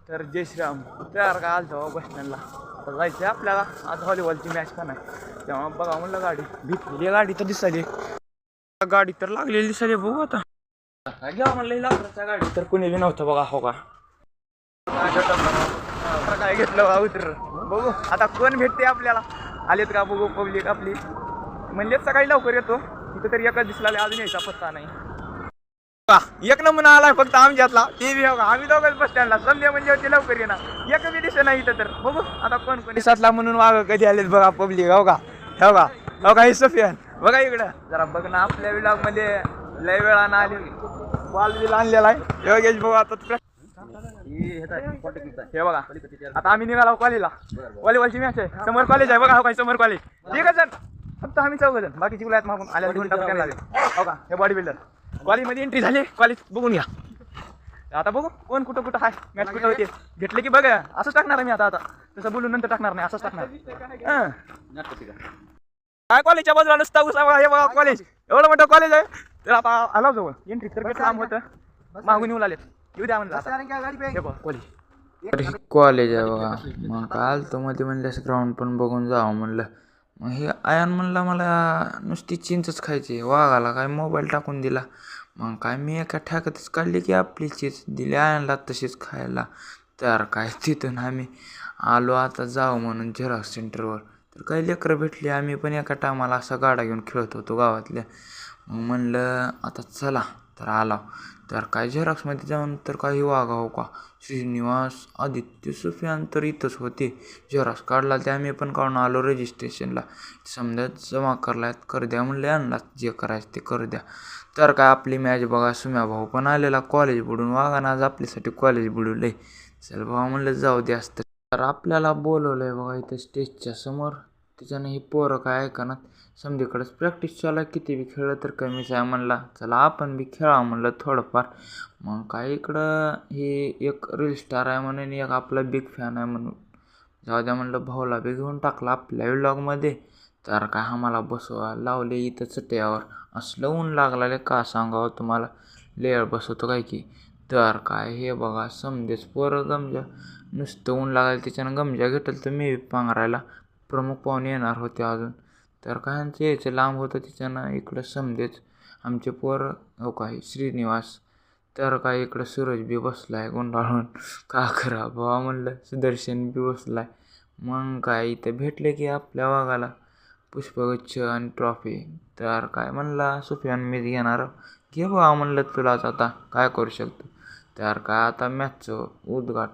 तर जय श्रीराम तयार का आलतो बस स्टँडला. आता जायचं आपल्याला आज व्हॉलीबॉलची मॅच पण आहे. तेव्हा बघा म्हणलं गाडी भेटलेली गाडी तर दिसायली. गाडी तर लागलेली दिसायली. बघू आता घ्या म्हणलं लाकडाच्या गाडी तर कुणी नव्हतं बघा. हो का काय घेतलं बघा उतर. बघू आता कोण भेटते आपल्याला. आलेत का बघू पब्लिक आपली. म्हणजे सकाळी लवकर येतो तिथं तरी एकच दिसला अजून यायचा पत्ता नाही. एक नमुना आलाय फक्त आमच्यातला ते बी बघा. आम्ही दोघंच बस स्टँडला समजे म्हणजे ते लवकर येणार एक बी दिसे नाही इथं. तर बघू आता कोण कोणी सातला म्हणून वाघ कधी आलेत बघा पब्लिक. हो का हो का हो का. हे सफियान बघा इकडं जरा बघ ना. आपल्या विलाग मध्ये लय वेळा ना आले बॉल बिल आणलेला आहे. योगेश बघू आता हे बघा. आता आम्ही निघालो कॉलेजला. व्हॉलीबॉलची मॅच आहे. समोर कॉलेज आहे बघा. हो काय समोर कॉलेज. ठीक आहे सर फक्त आम्ही चौघ जण बाकीची गुलात मागून आल्या घेऊन टाकून लागेल. हो का हे बॉडी बिल्डर कॉलेजमध्ये एंट्री झाली. कॉलेज बघून घ्या. आता बघू कोण कुठं कुठं आहे मॅच कुठं होते. घेतले की बघा असंच टाकणार मी. आता तसं बोलून नंतर टाकणार नाही असंच टाकणार. काय कॉलेजच्या बाजूला नुसता उसा हे बघा कॉलेज एवढं मोठं कॉलेज आहे. तर आता आलो जवळ एंट्री तर काम होतं मागून येऊ लागले. येऊ द्या म्हणलं कॉलेज आहे बघा. मग काय आलतो मध्ये म्हणल्यास ग्राउंड पण बघून जावं म्हणलं. मग हे आयान म्हणलं मला नुसती चिंचच खायची. वाघाला काय मोबाईल टाकून दिला. मग काय मी एका ठ्याकातच काढली की आपली चीज दिली आयानला तशीच खायला. तर काय तिथून आम्ही आलो आता जाऊ म्हणून झेरॉक्स सेंटरवर. तर काही लेकरं भेटली. आम्ही पण एका टायमाला असा गाडा घेऊन खेळत होतो गावातल्या. मग म्हणलं आता चला तर आला. तर काय झेरॉक्समध्ये जाऊन तर काही वागा हो का श्रीनिवास आदित्य सुफियान तर इथंच होते. झेरॉक्स काढला ते आम्ही पण काढून आलो रजिस्ट्रेशनला. समजा जमा करलात कर द्या म्हणले. आणला जे करायचं ते करू द्या. तर काय आपली मॅच बघा. सुम्या भाऊ पण आलेला कॉलेज बुडून. वागानं आज आपल्यासाठी कॉलेज बुडवलंय. चल भाऊ म्हणलं जाऊ दे असतं. तर आपल्याला बोलवलं आहे बघा इथं स्टेजच्या समोर. त्याच्यानं ही पोरं काय ऐकणार. समधीकडेच प्रॅक्टिस चालू आहे. किती बी खेळलं तर कमीच आहे म्हणला. चला आपण बी खेळा म्हणलं थोडंफार. मग काय इकडं हे एक रील स्टार आहे म्हणून एक आपला बिग फॅन आहे म्हणून जाऊ द्या म्हणलं. भाऊला बी घेऊन टाकला आपल्या व्लॉगमध्ये. तर काय आम्हाला बसवा लावले इथं चट्यावर. असलं ऊन लागलेलं का सांगावं तुम्हाला. लेअर बसवतो काय की. तर काय हे बघा समजेच पोरं गमजा नुसतं ऊन लागायला त्याच्यानं गमजा घेतलं. तर मी पांघरायला प्रमुख पाहुणे येणार होते अजून. तर काय यायचं लांब होतं त्याच्यानं इकडं समजेच आमचे पोरं. हो काय श्रीनिवास तर काय इकडं सूरज बी बसलाय गुंडाळून. का करा बाबा म्हणलं. सुदर्शन बी बसलाय. मग काय इथं भेटले की आपल्या वाघाला पुष्पगुच्छ आणि ट्रॉफी. तर काय म्हणला सुफियान मीच घेणार. घे बाबा म्हणलं तुलाच आता काय करू शकतो. तर काय आता मॅचचं उद्घाटन